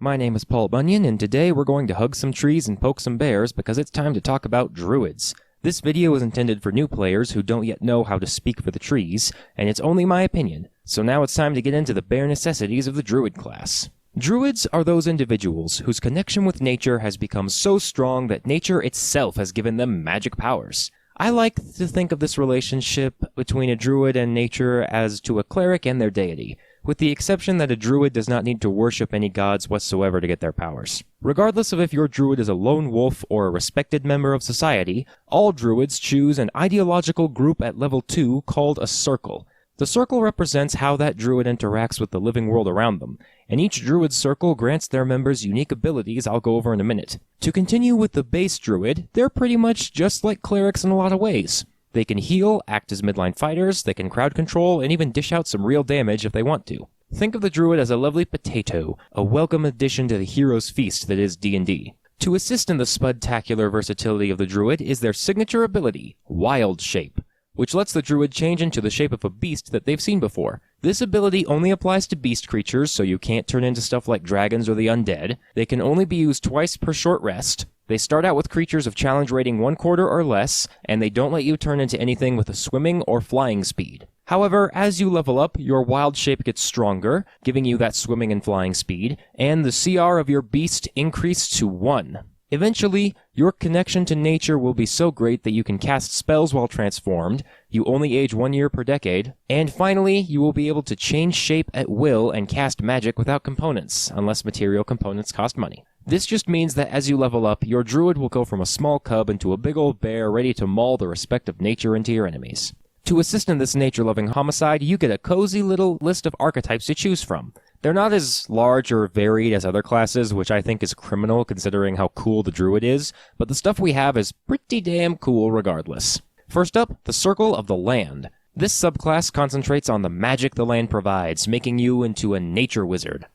My name is Paul Bunyan, and today we're going to hug some trees and poke some bears because it's time to talk about Druids. This video is intended for new players who don't yet know how to speak for the trees, and it's only my opinion, so now it's time to get into the bare necessities of the Druid class. Druids are those individuals whose connection with nature has become so strong that nature itself has given them magic powers. I like to think of this relationship between a druid and nature as to a cleric and their deity, with the exception that a druid does not need to worship any gods whatsoever to get their powers. Regardless of if your druid is a lone wolf or a respected member of society, all druids choose an ideological group at level 2 called a circle. The circle represents how that druid interacts with the living world around them, and each druid circle grants their members unique abilities I'll go over in a minute. To continue with the base druid, they're pretty much just like clerics in a lot of ways. They can heal, act as midline fighters, they can crowd control, and even dish out some real damage if they want to. Think of the druid as a lovely potato, a welcome addition to the hero's feast that is D&D. To assist in the spudtacular versatility of the druid is their signature ability, Wild Shape, which lets the druid change into the shape of a beast that they've seen before. This ability only applies to beast creatures, so you can't turn into stuff like dragons or the undead. They can only be used twice per short rest. They start out with creatures of challenge rating 1/4 or less, and they don't let you turn into anything with a swimming or flying speed. However, as you level up, your wild shape gets stronger, giving you that swimming and flying speed, and the CR of your beast increased to 1. Eventually, your connection to nature will be so great that you can cast spells while transformed, you only age 1 year per decade, and finally, you will be able to change shape at will and cast magic without components, unless material components cost money. This just means that as you level up, your druid will go from a small cub into a big old bear ready to maul the respect of nature into your enemies. To assist in this nature-loving homicide, you get a cozy little list of archetypes to choose from. They're not as large or varied as other classes, which I think is criminal considering how cool the druid is, but the stuff we have is pretty damn cool regardless. First up, the Circle of the Land. This subclass concentrates on the magic the land provides, making you into a nature wizard.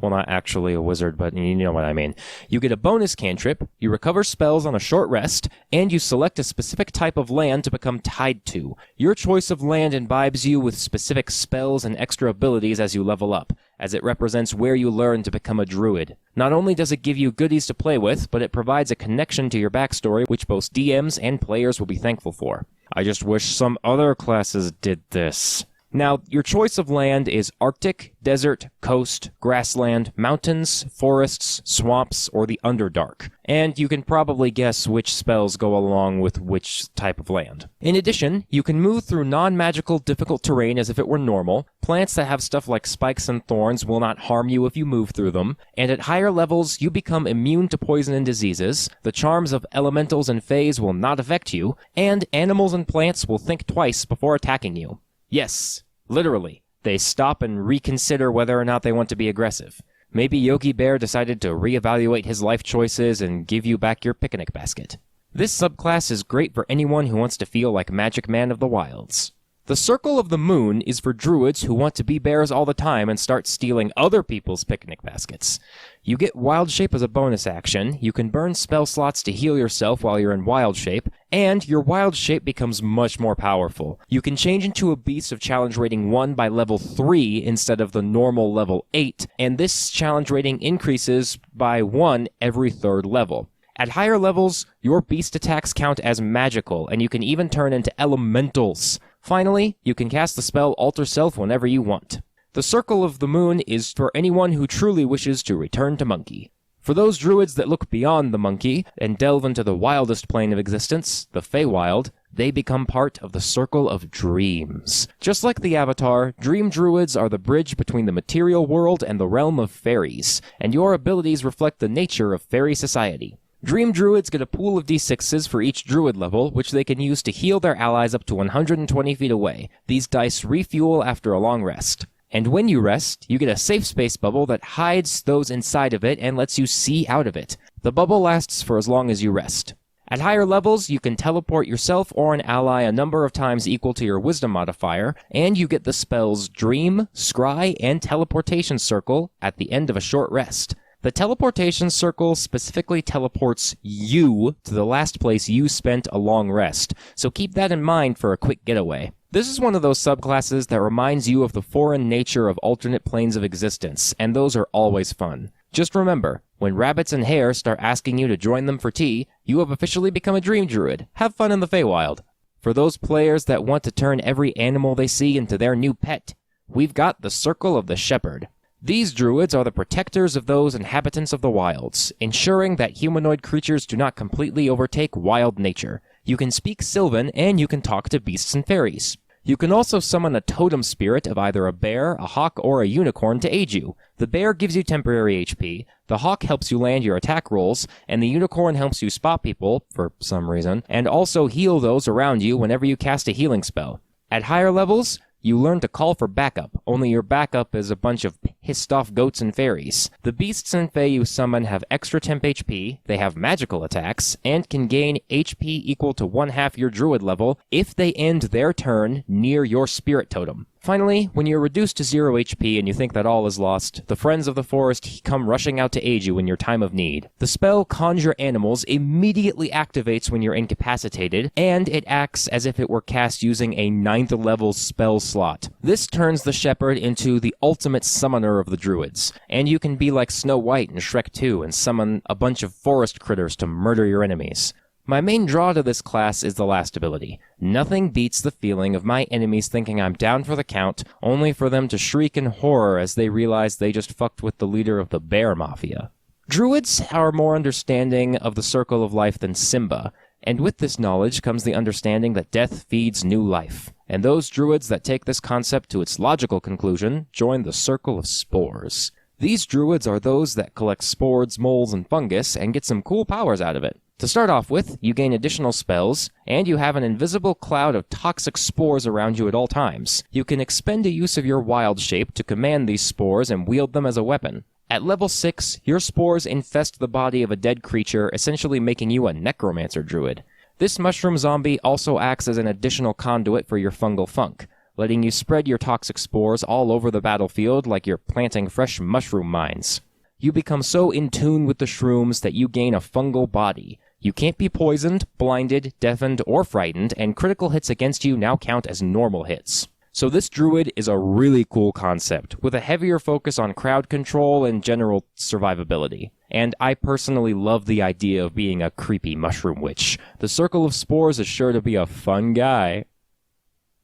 Well, not actually a wizard, but you know what I mean. You get a bonus cantrip, you recover spells on a short rest, and you select a specific type of land to become tied to. Your choice of land imbibes you with specific spells and extra abilities as you level up, as it represents where you learn to become a druid. Not only does it give you goodies to play with, but it provides a connection to your backstory which both DMs and players will be thankful for. I just wish some other classes did this. Now, your choice of land is Arctic, desert, coast, grassland, mountains, forests, swamps, or the Underdark. And you can probably guess which spells go along with which type of land. In addition, you can move through non-magical difficult terrain as if it were normal. Plants that have stuff like spikes and thorns will not harm you if you move through them. And at higher levels, you become immune to poison and diseases. The charms of elementals and fays will not affect you. And animals and plants will think twice before attacking you. Yes, literally. They stop and reconsider whether or not they want to be aggressive. Maybe Yogi Bear decided to reevaluate his life choices and give you back your picnic basket. This subclass is great for anyone who wants to feel like Magic Man of the Wilds. The Circle of the Moon is for druids who want to be bears all the time and start stealing other people's picnic baskets. You get Wild Shape as a bonus action, you can burn spell slots to heal yourself while you're in Wild Shape, and your Wild Shape becomes much more powerful. You can change into a beast of challenge rating 1 by level 3 instead of the normal level 8, and this challenge rating increases by 1 every 3rd level. At higher levels, your beast attacks count as magical, and you can even turn into elementals. Finally, you can cast the spell Alter Self whenever you want. The Circle of the Moon is for anyone who truly wishes to return to monkey. For those druids that look beyond the monkey and delve into the wildest plane of existence, the Feywild, they become part of the Circle of Dreams. Just like the Avatar, Dream Druids are the bridge between the material world and the realm of fairies, and your abilities reflect the nature of fairy society. Dream Druids get a pool of d6s for each druid level, which they can use to heal their allies up to 120 feet away. These dice refuel after a long rest. And when you rest, you get a safe space bubble that hides those inside of it and lets you see out of it. The bubble lasts for as long as you rest. At higher levels, you can teleport yourself or an ally a number of times equal to your wisdom modifier, and you get the spells Dream, Scry, and Teleportation Circle at the end of a short rest. The teleportation circle specifically teleports you to the last place you spent a long rest, so keep that in mind for a quick getaway. This is one of those subclasses that reminds you of the foreign nature of alternate planes of existence, and those are always fun. Just remember, when rabbits and hares start asking you to join them for tea, you have officially become a dream druid. Have fun in the Feywild. For those players that want to turn every animal they see into their new pet, we've got the Circle of the Shepherd. These druids are the protectors of those inhabitants of the wilds, ensuring that humanoid creatures do not completely overtake wild nature. You can speak Sylvan, and you can talk to beasts and fairies. You can also summon a totem spirit of either a bear, a hawk, or a unicorn to aid you. The bear gives you temporary HP, the hawk helps you land your attack rolls, and the unicorn helps you spot people, for some reason, and also heal those around you whenever you cast a healing spell. At higher levels, you learn to call for backup, only your backup is a bunch of pissed-off goats and fairies. The beasts and fae you summon have extra temp HP, they have magical attacks, and can gain HP equal to 1/2 your druid level if they end their turn near your spirit totem. Finally, when you're reduced to 0 HP and you think that all is lost, the friends of the forest come rushing out to aid you in your time of need. The spell Conjure Animals immediately activates when you're incapacitated, and it acts as if it were cast using a 9th level spell slot. This turns the shepherd into the ultimate summoner of the druids, and you can be like Snow White in Shrek 2 and summon a bunch of forest critters to murder your enemies. My main draw to this class is the last ability. Nothing beats the feeling of my enemies thinking I'm down for the count, only for them to shriek in horror as they realize they just fucked with the leader of the bear mafia. Druids are more understanding of the circle of life than Simba, and with this knowledge comes the understanding that death feeds new life. And those druids that take this concept to its logical conclusion join the circle of spores. These druids are those that collect spores, moles, and fungus and get some cool powers out of it. To start off with, you gain additional spells, and you have an invisible cloud of toxic spores around you at all times. You can expend a use of your wild shape to command these spores and wield them as a weapon. At level 6, your spores infest the body of a dead creature, essentially making you a necromancer druid. This mushroom zombie also acts as an additional conduit for your fungal funk, letting you spread your toxic spores all over the battlefield like you're planting fresh mushroom mines. You become so in tune with the shrooms that you gain a fungal body. You can't be poisoned, blinded, deafened, or frightened, and critical hits against you now count as normal hits. So this druid is a really cool concept, with a heavier focus on crowd control and general survivability. And I personally love the idea of being a creepy mushroom witch. The Circle of Spores is sure to be a fun guy.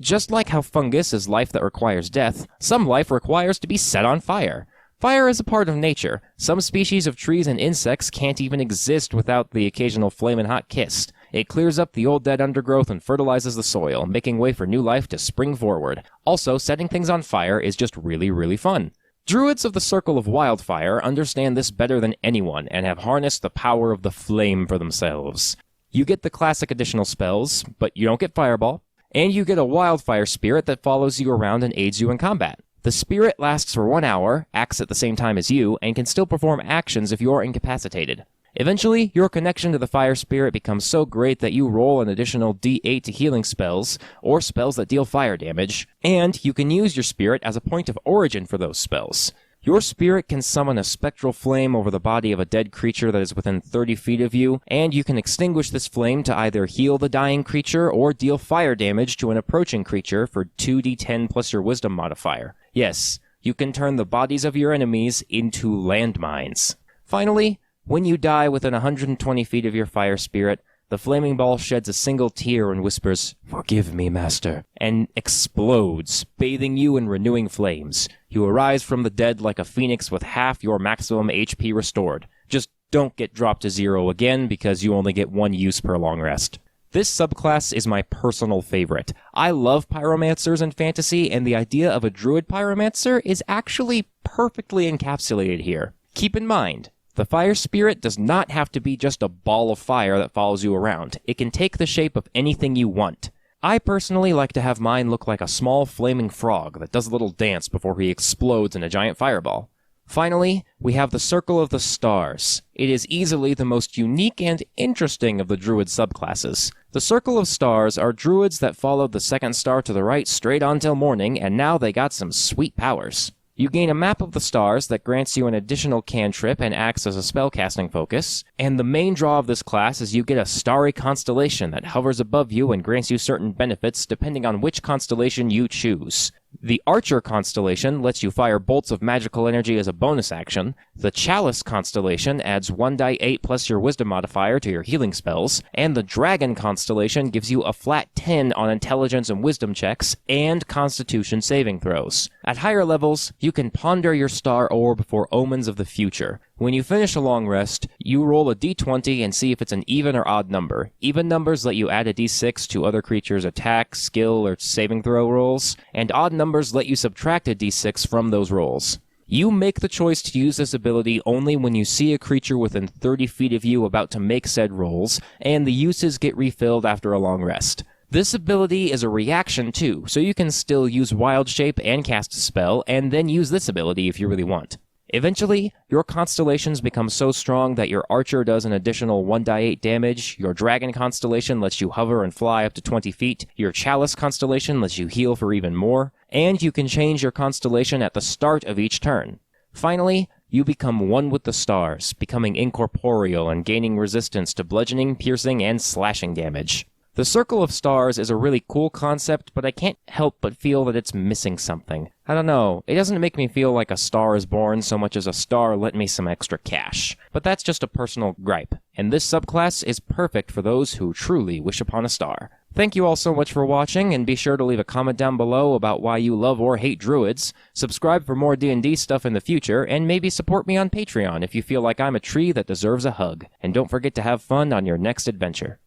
Just like how fungus is life that requires death, some life requires to be set on fire. Fire is a part of nature. Some species of trees and insects can't even exist without the occasional flamin' hot kiss. It clears up the old dead undergrowth and fertilizes the soil, making way for new life to spring forward. Also, setting things on fire is just really, really fun. Druids of the Circle of Wildfire understand this better than anyone and have harnessed the power of the flame for themselves. You get the classic additional spells, but you don't get Fireball, and you get a Wildfire Spirit that follows you around and aids you in combat. The spirit lasts for 1 hour, acts at the same time as you, and can still perform actions if you're incapacitated. Eventually, your connection to the fire spirit becomes so great that you roll an additional D8 to healing spells, or spells that deal fire damage, and you can use your spirit as a point of origin for those spells. Your spirit can summon a spectral flame over the body of a dead creature that is within 30 feet of you, and you can extinguish this flame to either heal the dying creature or deal fire damage to an approaching creature for 2d10 plus your wisdom modifier. Yes, you can turn the bodies of your enemies into landmines. Finally, when you die within 120 feet of your fire spirit, the flaming ball sheds a single tear and whispers, "Forgive me, master," and explodes, bathing you in renewing flames. You arise from the dead like a phoenix with half your maximum HP restored. Just don't get dropped to 0 again because you only get 1 use per long rest. This subclass is my personal favorite. I love pyromancers in fantasy, and the idea of a druid pyromancer is actually perfectly encapsulated here. Keep in mind, the fire spirit does not have to be just a ball of fire that follows you around. It can take the shape of anything you want. I personally like to have mine look like a small flaming frog that does a little dance before he explodes in a giant fireball. Finally, we have the Circle of the Stars. It is easily the most unique and interesting of the Druid subclasses. The Circle of Stars are Druids that followed the second star to the right straight on till morning, and now they got some sweet powers. You gain a map of the stars that grants you an additional cantrip and acts as a spellcasting focus, and the main draw of this class is you get a starry constellation that hovers above you and grants you certain benefits depending on which constellation you choose. The Archer constellation lets you fire bolts of magical energy as a bonus action. The Chalice constellation adds 1d8 plus your wisdom modifier to your healing spells. And the Dragon constellation gives you a flat 10 on intelligence and wisdom checks and constitution saving throws. At higher levels, you can ponder your star orb for omens of the future. When you finish a long rest, you roll a d20 and see if it's an even or odd number. Even numbers let you add a d6 to other creatures' attack, skill, or saving throw rolls, and odd numbers let you subtract a d6 from those rolls. You make the choice to use this ability only when you see a creature within 30 feet of you about to make said rolls, and the uses get refilled after a long rest. This ability is a reaction too, so you can still use Wild Shape and cast a spell, and then use this ability if you really want. Eventually, your constellations become so strong that your Archer does an additional 1d8 damage, your Dragon constellation lets you hover and fly up to 20 feet, your Chalice constellation lets you heal for even more, and you can change your constellation at the start of each turn. Finally, you become one with the stars, becoming incorporeal and gaining resistance to bludgeoning, piercing, and slashing damage. The Circle of Stars is a really cool concept, but I can't help but feel that it's missing something. I don't know, it doesn't make me feel like a star is born so much as a star lent me some extra cash. But that's just a personal gripe, and this subclass is perfect for those who truly wish upon a star. Thank you all so much for watching, and be sure to leave a comment down below about why you love or hate Druids, subscribe for more D&D stuff in the future, and maybe support me on Patreon if you feel like I'm a tree that deserves a hug. And don't forget to have fun on your next adventure.